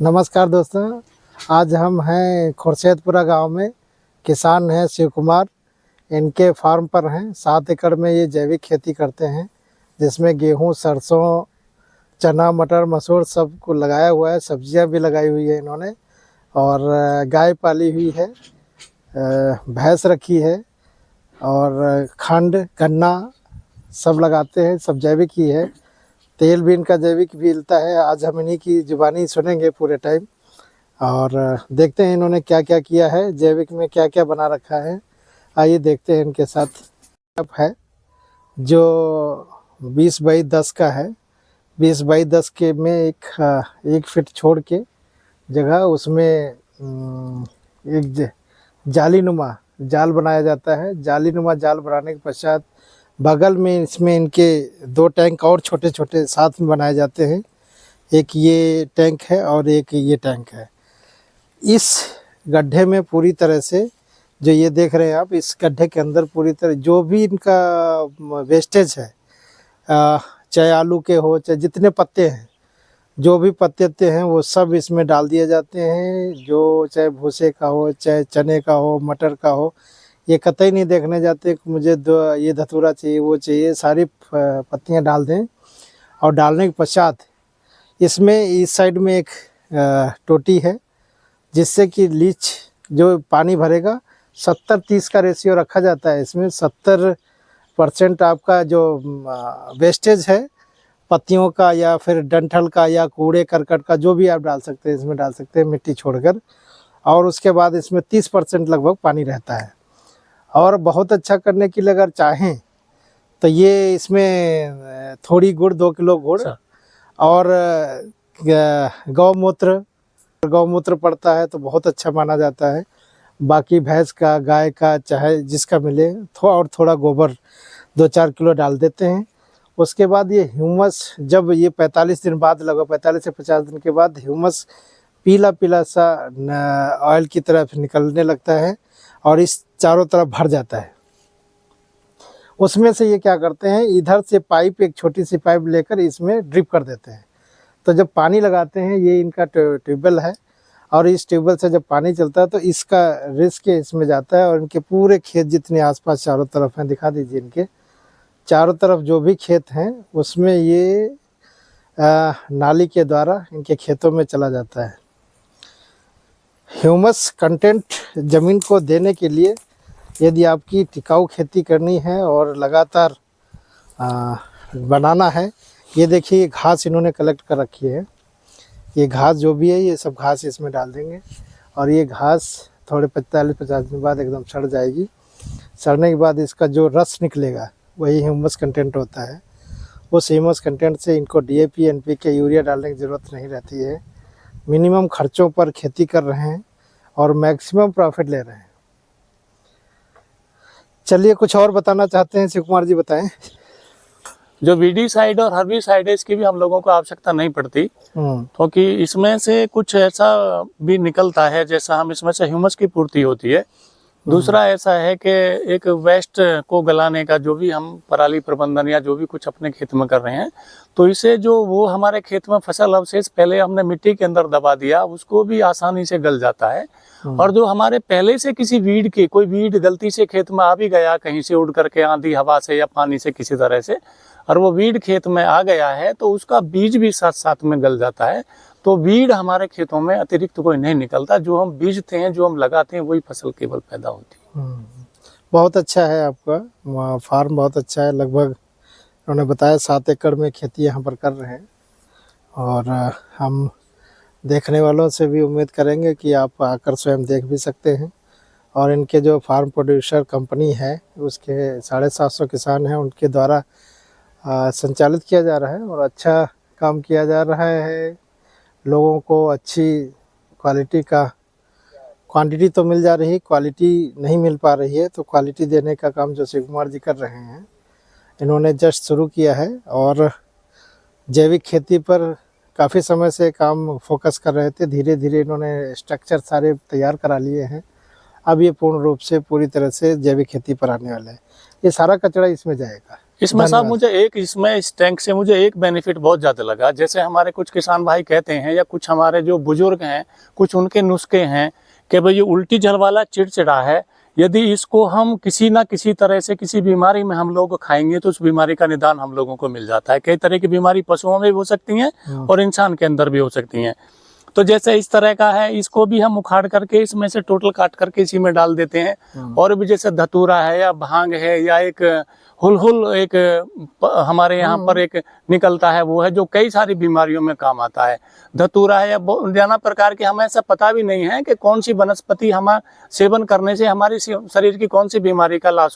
नमस्कार दोस्तों, आज हम हैं खुर्शेदपुरा गांव में। किसान हैं शिव कुमार, इनके फार्म पर हैं। 7 एकड़ में ये जैविक खेती करते हैं, जिसमें गेहूं, सरसों, चना, मटर, मसूर सब को लगाया हुआ है। सब्जियां भी लगाई हुई है इन्होंने, और गाय पाली हुई है, भैंस रखी है, और खंड, गन्ना सब लगाते हैं। सब जैविक ही है। तेल भी इनका जैविक मिलता है। आज हम इन्हीं की जुबानी सुनेंगे पूरे टाइम, और देखते हैं इन्होंने क्या क्या किया है, जैविक में क्या क्या बना रखा है। आइए देखते हैं इनके साथ। है जो 20 बाई 10 का है। 20 बाई 10 के में एक फीट छोड़ के जगह, उसमें एक जालीनुमा जाल बनाया जाता है। जालीनुमा जाल बनाने के पश्चात बगल में इसमें इनके 2 टैंक और छोटे छोटे साथ में बनाए जाते हैं। एक ये टैंक है और एक ये टैंक है। इस गड्ढे में पूरी तरह से, जो ये देख रहे हैं आप, इस गड्ढे के अंदर पूरी तरह जो भी इनका वेस्टेज है, चाहे आलू के हो, चाहे जितने पत्ते हैं, जो भी पत्ते हैं वो सब इसमें डाल दिए जाते हैं। जो चाहे भूसे का हो, चाहे चने का हो, मटर का हो, ये कतई नहीं देखने जाते कि मुझे ये धतूरा चाहिए, वो चाहिए। सारी पत्तियां डाल दें, और डालने के पश्चात इसमें इस साइड में एक टोटी है, जिससे कि लीच जो पानी भरेगा, 70-30 का रेशियो रखा जाता है। इसमें 70% आपका जो वेस्टेज है पत्तियों का, या फिर डंठल का, या कूड़े करकट का, जो भी आप डाल सकते हैं इसमें डाल सकते हैं, मिट्टी छोड़कर। और उसके बाद इसमें 30% लगभग पानी रहता है। और बहुत अच्छा करने के लिए अगर चाहें तो ये इसमें थोड़ी गुड़, 2 किलो गुड़, और गौमूत्र पड़ता है तो बहुत अच्छा माना जाता है। बाकी भैंस का, गाय का, चाहे जिसका मिले, और थोड़ा गोबर 2-4 किलो डाल देते हैं। उसके बाद ये ह्यूमस, जब ये 45 दिन बाद, लगभग 45 से 50 दिन के बाद, ह्यूमस पीला पीला सा ऑयल की तरफ निकलने लगता है, और इस चारों तरफ भर जाता है। उसमें से ये क्या करते हैं, इधर से पाइप, एक छोटी सी पाइप लेकर इसमें ड्रिप कर देते हैं। तो जब पानी लगाते हैं, ये इनका ट्यूबवेल है, और इस ट्यूबवेल से जब पानी चलता है तो इसका रिस्क इसमें जाता है। और इनके पूरे खेत जितने आसपास चारों तरफ हैं, दिखा दीजिए, इनके चारों तरफ जो भी खेत हैं उसमें ये नाली के द्वारा इनके खेतों में चला जाता है। ह्यूमस कंटेंट ज़मीन को देने के लिए, यदि आपकी टिकाऊ खेती करनी है और लगातार बनाना है, ये देखिए घास इन्होंने कलेक्ट कर रखी है। ये घास जो भी है, ये सब घास इसमें डाल देंगे, और ये घास थोड़े 45-50 दिन बाद एकदम सड़ जाएगी। सड़ने के बाद इसका जो रस निकलेगा वही ह्यूमस कंटेंट होता है। उस ह्यूमस कंटेंट से इनको डीएपी, एनपीके, यूरिया डालने की ज़रूरत नहीं रहती है। मिनिमम खर्चों पर खेती कर रहे हैं और मैक्सिमम प्रॉफिट ले रहे हैं। चलिए, कुछ और बताना चाहते हैं शिव कुमार जी, बताएं। जो वीडीसाइड और हर्बिसाइड है, इसकी भी हम लोगों को आवश्यकता नहीं पड़ती, क्योंकि इसमें से कुछ ऐसा भी निकलता है, जैसा हम इसमें से ह्यूमस की पूर्ति होती है। दूसरा ऐसा है कि एक वेस्ट को गलाने का, जो भी हम पराली प्रबंधन या जो भी कुछ अपने खेत में कर रहे हैं, तो इसे जो वो हमारे खेत में फसल अवशेष पहले हमने मिट्टी के अंदर दबा दिया, उसको भी आसानी से गल जाता है। और जो हमारे पहले से किसी कोई वीड गलती से खेत में आ भी गया, कहीं से उड़ करके, आंधी हवा से या पानी से किसी तरह से, और वो वीड खेत में आ गया है, तो उसका बीज भी साथ साथ में गल जाता है। तो वीड हमारे खेतों में अतिरिक्त कोई नहीं निकलता। जो हम बीजते हैं, जो हम लगाते हैं, वही फसल केवल पैदा होती है। बहुत अच्छा है आपका फार्म, बहुत अच्छा है। लगभग उन्होंने बताया 7 एकड़ में खेती यहाँ पर कर रहे हैं, और हम देखने वालों से भी उम्मीद करेंगे कि आप आकर स्वयं देख भी सकते हैं। और इनके जो फार्म प्रोड्यूसर कंपनी है, उसके 750 किसान हैं, उनके द्वारा संचालित किया जा रहा है, और अच्छा काम किया जा रहा है। लोगों को अच्छी क्वालिटी का, क्वांटिटी तो मिल जा रही है, क्वालिटी नहीं मिल पा रही है। तो क्वालिटी देने का काम जो शिव कुमार जी कर रहे हैं, इन्होंने जस्ट शुरू किया है, और जैविक खेती पर काफ़ी समय से काम फोकस कर रहे थे। धीरे धीरे इन्होंने स्ट्रक्चर सारे तैयार करा लिए हैं। अब ये पूर्ण रूप से, पूरी तरह से जैविक खेती पर आने वाला है। ये सारा कचरा इसमें जाएगा। इसमें साहब धन्यवाद। मुझे एक इसमें इस टैंक से मुझे एक बेनिफिट बहुत ज़्यादा लगा। जैसे हमारे कुछ किसान भाई कहते हैं या कुछ हमारे जो बुजुर्ग हैं, कुछ उनके नुस्खे हैं कि भाई ये उल्टी जल वाला चिड़चिड़ा है, यदि इसको हम किसी ना किसी तरह से किसी बीमारी में हम लोग खाएंगे तो उस बीमारी का निदान हम लोगों को मिल जाता है। कई तरह की बीमारी पशुओं में भी हो सकती हैं और इंसान के अंदर भी हो सकती हैं। तो जैसे इस तरह का है, इसको भी हम उखाड़ करके इसमें से टोटल काट करके इसी में डाल देते हैं। और भी जैसे धतूरा है या भांग है या एक हुलहुल एक हमारे यहाँ पर एक निकलता है, वो है जो कई सारी बीमारियों में काम आता है। धतूरा है या नाना प्रकार के, हमें ऐसा पता भी नहीं है कि कौन सी वनस्पति हम सेवन करने से हमारे शरीर की कौन सी बीमारी का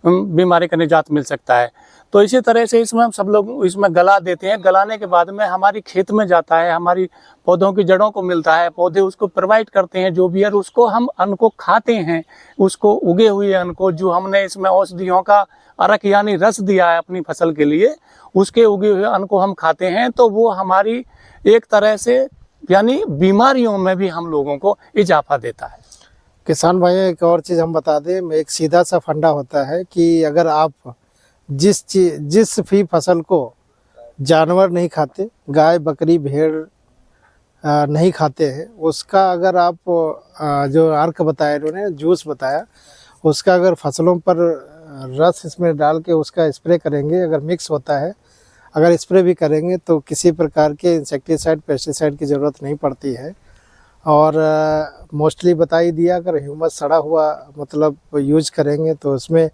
बीमारी का निजात मिल सकता है। तो इसी तरह से इसमें हम सब लोग इसमें गला देते हैं। गलाने के बाद में हमारी खेत में जाता है, हमारी पौधों की जड़ों को मिलता है, पौधे उसको प्रोवाइड करते हैं जो भी है, उसको हम अन्न को खाते हैं। उसको उगे हुए अन्न को, जो हमने इसमें औषधियों का अर्क यानी रस दिया है अपनी फसल के लिए, उसके उगे हुए अन्न को हम खाते हैं। तो वो हमारी एक तरह से यानी बीमारियों में भी हम लोगों को इजाफा देता है। किसान भाई एक और चीज़ हम बता दें, एक सीधा सा फंडा होता है कि अगर आप जिस भी फसल को जानवर नहीं खाते, गाय बकरी भेड़ नहीं खाते हैं, उसका अगर आप जो अर्क बताया इन्होंने, जूस बताया, उसका अगर फसलों पर रस इसमें डाल के उसका स्प्रे करेंगे, अगर मिक्स होता है, अगर स्प्रे भी करेंगे तो किसी प्रकार के इंसेक्टिसाइड पेस्टिसाइड की ज़रूरत नहीं पड़ती है। और मोस्टली बता ही दिया, अगर ह्यूमस सड़ा हुआ मतलब यूज करेंगे तो उसमें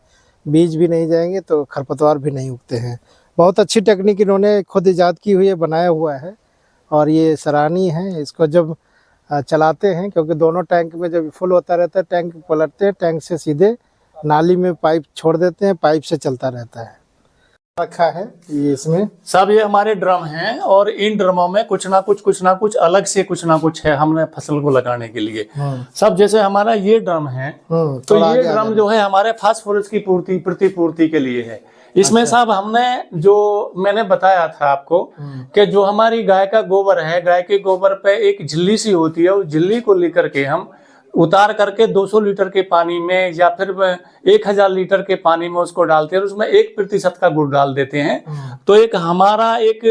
बीज भी नहीं जाएंगे, तो खरपतवार भी नहीं उगते हैं। बहुत अच्छी टेक्निक इन्होंने खुद ईजाद की हुई है, बनाया हुआ है, और ये सराहनीय है। इसको जब चलाते हैं, क्योंकि दोनों टैंक में जब फुल होता रहता है, टैंक पलटते हैं, टैंक से सीधे नाली में पाइप छोड़ देते हैं, पाइप से चलता रहता है। रखा है ये इसमें सब ये हमारे ड्रम हैं, और इन ड्रमों में कुछ ना कुछ अलग से कुछ ना कुछ है हमने फसल को लगाने के लिए। सब जैसे हमारा ये ड्रम है, तो ये ड्रम जो है हमारे फास्फोरस की प्रतिपूर्ति के लिए है। इसमें साहब हमने जो मैंने बताया था आपको कि जो हमारी गाय का गोबर है, गाय के गोबर पे एक झिल्ली सी होती है, उस झिल्ली को लेकर के हम उतार करके 200 लीटर के पानी में या फिर 1000 लीटर के पानी में उसको डालते हैं और उसमें 1% का गुड़ डाल देते हैं। तो एक हमारा एक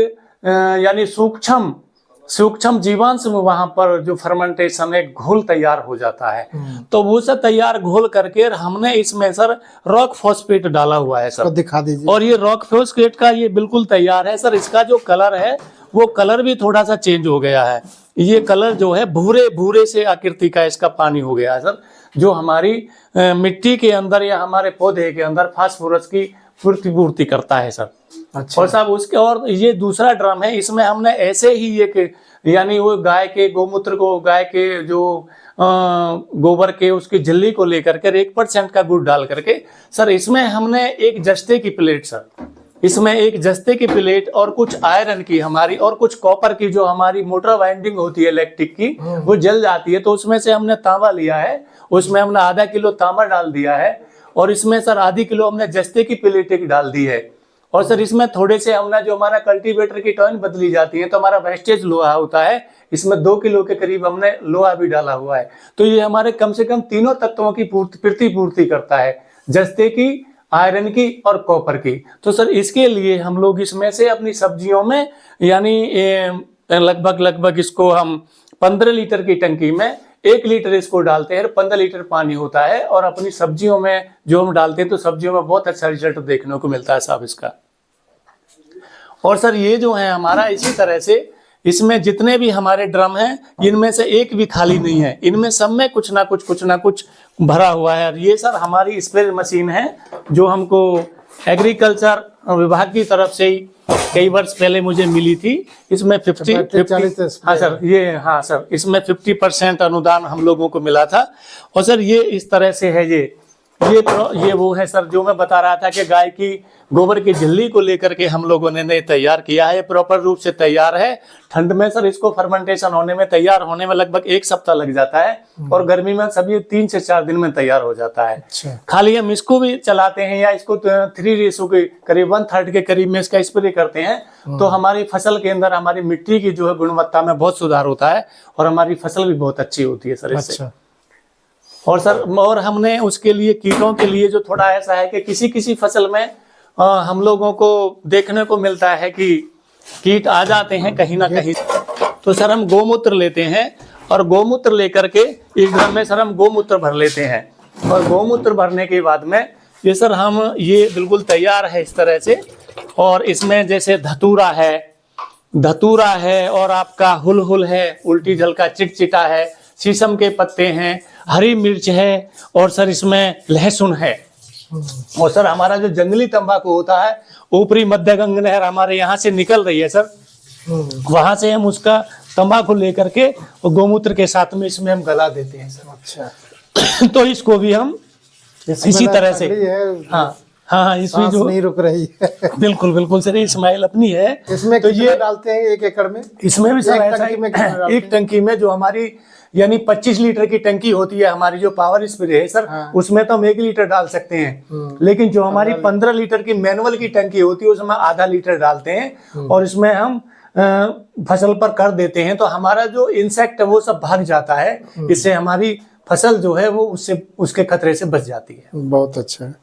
यानी सूक्ष्म जीवांश में वहां पर जो फर्मेंटेशन है, घोल तैयार हो जाता है। तो वो सब तैयार घोल करके हमने इसमें सर रॉक फॉस्फेट डाला हुआ है सर, तो दिखा दीजिए। और ये रॉक फॉस्फेट का ये बिल्कुल तैयार है सर। इसका जो कलर है वो कलर भी थोड़ा सा चेंज हो गया है। ये कलर जो है भूरे से आकृति का इसका पानी हो गया है सर, जो हमारी मिट्टी के अंदर या हमारे पौधे के अंदर फास्फोरस की पूर्ति करता है सर। अच्छा। और साहब उसके, और ये दूसरा ड्रम है, इसमें हमने ऐसे ही एक यानी वो गाय के गोमूत्र को, गाय के जो गोबर के उसकी झिल्ली को लेकर के 1% का गुड़ डाल करके सर, इसमें हमने एक जस्ते की प्लेट सर, इसमें एक जस्ते की प्लेट और कुछ आयरन की हमारी और कुछ कॉपर की जो हमारी मोटर वाइंडिंग होती है इलेक्ट्रिक की, वो जल जाती है। तो उसमें से हमने तांबा लिया है, उसमें हमने आधा किलो तांबा डाल दिया है, और इसमें सर आधी किलो हमने जस्ते की प्लेट एक डाल दी है। और सर इसमें थोड़े से हमने जो हमारा कल्टीवेटर की टर्न बदली जाती है, तो हमारा वेस्टेज लोहा होता है, इसमें 2 किलो के करीब हमने लोहा भी डाला हुआ है। तो ये हमारे कम से कम तीनों तत्वों की प्रतिपूर्ति करता है, जस्ते की, आयरन की और कॉपर की। तो सर इसके लिए हम लोग इसमें से अपनी सब्जियों में यानी लगभग इसको हम 15 लीटर की टंकी में 1 लीटर इसको डालते हैं, 15 लीटर पानी होता है, और अपनी सब्जियों में जो हम डालते हैं तो सब्जियों में बहुत अच्छा रिजल्ट देखने को मिलता है साहब इसका। और सर ये जो है हमारा इसी तरह से इसमें जितने भी हमारे ड्रम हैं, इनमें से एक भी खाली नहीं है, इनमें सब में कुछ ना कुछ भरा हुआ है। ये सर हमारी स्प्रे मशीन है जो हमको एग्रीकल्चर विभाग की तरफ से ही कई वर्ष पहले मुझे मिली थी। इसमें 50 हाँ सर, ये हाँ सर, इसमें 50% अनुदान हम लोगों को मिला था। और सर ये इस तरह से है, ये वो है सर जो मैं बता रहा था कि गाय की गोबर की झिल्ली को लेकर के हम लोगों ने तैयार किया है, प्रॉपर रूप से तैयार है। ठंड में सर इसको फर्मेंटेशन होने में, तैयार होने में लगभग 1 सप्ताह लग जाता है, और गर्मी में सभी 3 से 4 दिन में तैयार हो जाता है। अच्छा। खाली हम इसको भी चलाते हैं या इसको 3 रेशो के करीब 1/3 के करीब में इसका स्प्रे करते हैं, तो हमारी फसल के अंदर हमारी मिट्टी की जो है गुणवत्ता में बहुत सुधार होता है, और हमारी फसल भी बहुत अच्छी होती है सर इससे। अच्छा। और सर और हमने उसके लिए कीटों के लिए जो थोड़ा ऐसा है कि किसी फसल में हम लोगों को देखने को मिलता है कि कीट आ जाते हैं कहीं ना कहीं। तो सर हम गोमूत्र लेते हैं और गोमूत्र लेकर के इस ड्रम में सर हम गोमूत्र भर लेते हैं और गोमूत्र भरने के बाद में ये सर हम ये बिल्कुल तैयार है इस तरह से। और इसमें जैसे धतूरा है और आपका हुल है, उल्टी जल का चिटचिटा है, शीशम के पत्ते हैं, हरी मिर्च है और सर इसमें लहसुन है। और सर हमारा जो जंगली तंबाकू होता है ऊपरी मध्य गंगा नहर हमारे यहाँ से निकल रही है सर, वहां से हम उसका तंबाकू लेकर के और गोमूत्र के साथ में इसमें हम गला देते हैं सर। अच्छा। तो इसको भी हम इसी तरह से हाँ इसमें जो नहीं रुक रही है। बिल्कुल बिल्कुल सर, ये स्माइल अपनी है। इसमें तो ये डालते हैं 1 एकड़ में? इसमें भी सर ऐसा एक टंकी में जो हमारी यानी 25 लीटर की टंकी होती है हमारी जो पावर स्प्रे है सर, उसमें तो हम 1 लीटर डाल सकते हैं। लेकिन जो हमारी 15 लीटर की मैनुअल की टंकी होती है उसमें आधा लीटर डालते हैं और इसमें हम फसल पर कर देते हैं। तो हमारा जो इंसेक्ट है वो सब भाग जाता है, इससे हमारी फसल जो है वो उसके खतरे से बच जाती है। बहुत अच्छा है।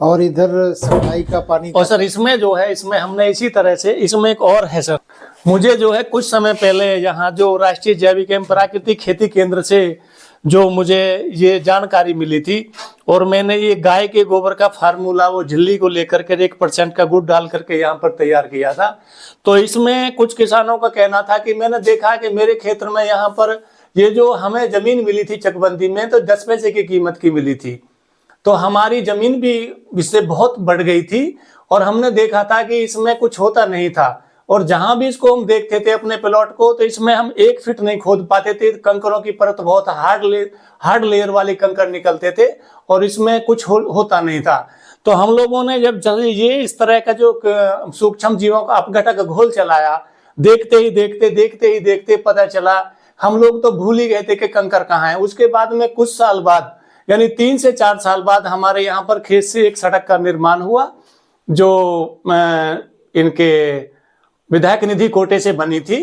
और इधर सफाई का पानी और सर इसमें जो है इसमें हमने इसी तरह से इसमें एक और है सर, मुझे जो है कुछ समय पहले यहाँ जो राष्ट्रीय जैविक एवं प्राकृतिक खेती केंद्र से जो मुझे ये जानकारी मिली थी और मैंने ये गाय के गोबर का फार्मूला वो झिल्ली को लेकर के 1% का गुड़ डाल करके यहाँ पर तैयार किया था। तो इसमें कुछ किसानों का कहना था कि मैंने देखा कि मेरे क्षेत्र में यहाँ पर ये जो हमें जमीन मिली थी चकबंदी में तो 10 पैसे की कीमत की मिली थी, तो हमारी जमीन भी इससे बहुत बढ़ गई थी और हमने देखा था कि इसमें कुछ होता नहीं था। और जहां भी इसको हम देखते थे अपने प्लॉट को तो इसमें हम 1 फीट नहीं खोद पाते थे, कंकरों की परत बहुत हार्ड लेयर वाले कंकर निकलते थे और इसमें कुछ होता नहीं था। तो हम लोगों ने जब ये इस तरह का जो सूक्ष्म जीवों का अपघटक घोल चलाया, देखते ही देखते पता चला, हम लोग तो भूल ही गए थे कि कंकर कहाँ है। उसके बाद में कुछ साल बाद यानी 3 से 4 साल बाद हमारे यहाँ पर खेत से एक सड़क का निर्माण हुआ जो इनके विधायक निधि कोटे से बनी थी।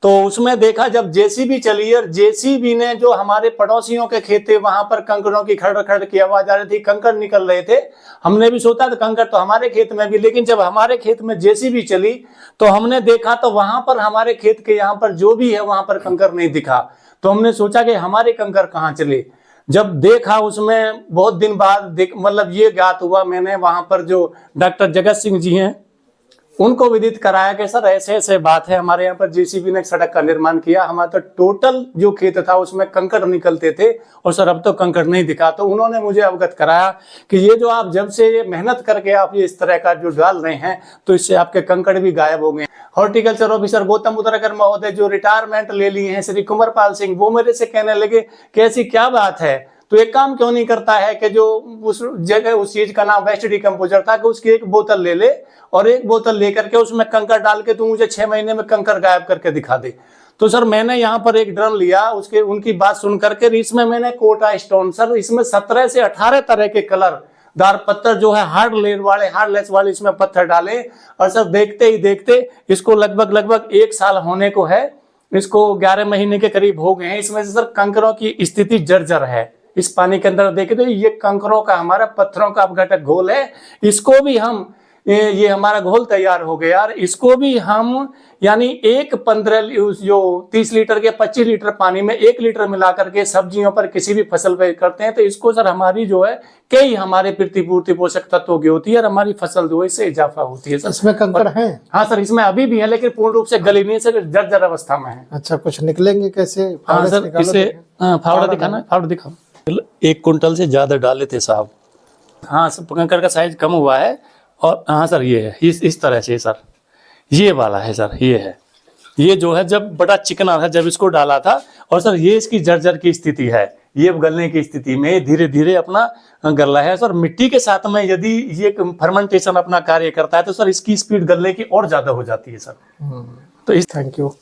तो उसमें देखा जब जेसीबी चली और जेसीबी ने जो हमारे पड़ोसियों के खेत थे वहां पर कंकरों की खड़ खड़ की आवाज आ रही थी, कंकर निकल रहे थे। हमने भी सोचा था कंकर तो हमारे खेत में भी, लेकिन जब हमारे खेत में जेसीबी चली तो हमने देखा तो वहां पर हमारे खेत के यहाँ पर जो भी है वहां पर कंकर नहीं दिखा। तो हमने सोचा कि हमारे कंकर कहाँ चले। जब देखा उसमें बहुत दिन बाद मतलब ये ज्ञात हुआ, मैंने वहां पर जो डॉक्टर जगत सिंह जी हैं उनको विदित कराया कि सर ऐसे ऐसे बात है, हमारे यहाँ पर जेसीबी ने सड़क का निर्माण किया, हमारा तो टोटल जो खेत था उसमें कंकड़ निकलते थे और सर अब तो कंकड़ नहीं दिखा। तो उन्होंने मुझे अवगत कराया कि ये जो आप जब से ये मेहनत करके आप ये इस तरह का जो डाल रहे हैं तो इससे आपके कंकड़ भी गायब हो गए। हॉर्टिकल्चर ऑफिसर गौतम उतराकर महोदय जो रिटायरमेंट ले लिए हैं श्री कुंवरपाल सिंह, वो मेरे से कहने लगे कि ऐसी क्या बात है, तो एक काम क्यों नहीं करता है कि जो उस जगह उस चीज का नाम वेस्ट डिकम्पोजर था कि उसकी 1 बोतल ले ले और 1 बोतल लेकर के उसमें कंकर डाल के तू मुझे 6 महीने में कंकर गायब करके दिखा दे। तो सर मैंने यहाँ पर एक ड्रम लिया, उसके उनकी बात सुन करके इसमें मैंने कोटा स्टोन सर इसमें 17 से 18 तरह के कलर दार पत्थर जो है हार्डलेस वाले इसमें पत्थर डाले और सर देखते ही देखते इसको लगभग 1 साल होने को है, इसको 11 महीने के करीब हो गए हैं। इसमें से सर कंकरों की स्थिति जर्जर है। इस पानी के अंदर देखे तो ये कंकरों का हमारा पत्थरों का अपघटक घोल है, इसको भी हम ये हमारा घोल तैयार हो गया और इसको भी हम यानी 15 जो 30 लीटर के 25 लीटर पानी में 1 लीटर मिला करके सब्जियों पर किसी भी फसल पे करते हैं तो इसको सर हमारी जो है कई हमारे प्रतिपूर्ति पोषक तत्वों की होती है और हमारी फसल जो है इससे इजाफा होती है। सर इसमें कंकड़ है? हाँ सर इसमें अभी भी है लेकिन पूर्ण रूप से गली नहीं, सर जर्जर अवस्था में है। अच्छा, कुछ निकलेंगे कैसे? हाँ सर इसे फावड़ा दिखाना, फावड़ा दिखाओ। 1 कुंटल से ज्यादा डाले थे साहब। हाँ सर कंकर का साइज कम हुआ है और हाँ सर ये है इस तरह से सर, ये वाला है सर, ये है, ये जो है जब बड़ा चिकना था जब इसको डाला था और सर ये इसकी जर्जर की स्थिति है, ये गलने की स्थिति में धीरे धीरे अपना गल रहा है। सर मिट्टी के साथ में यदि ये फर्मेंटेशन अपना कार्य करता है तो सर इसकी स्पीड गलने की और ज्यादा हो जाती है सर। तो थैंक यू।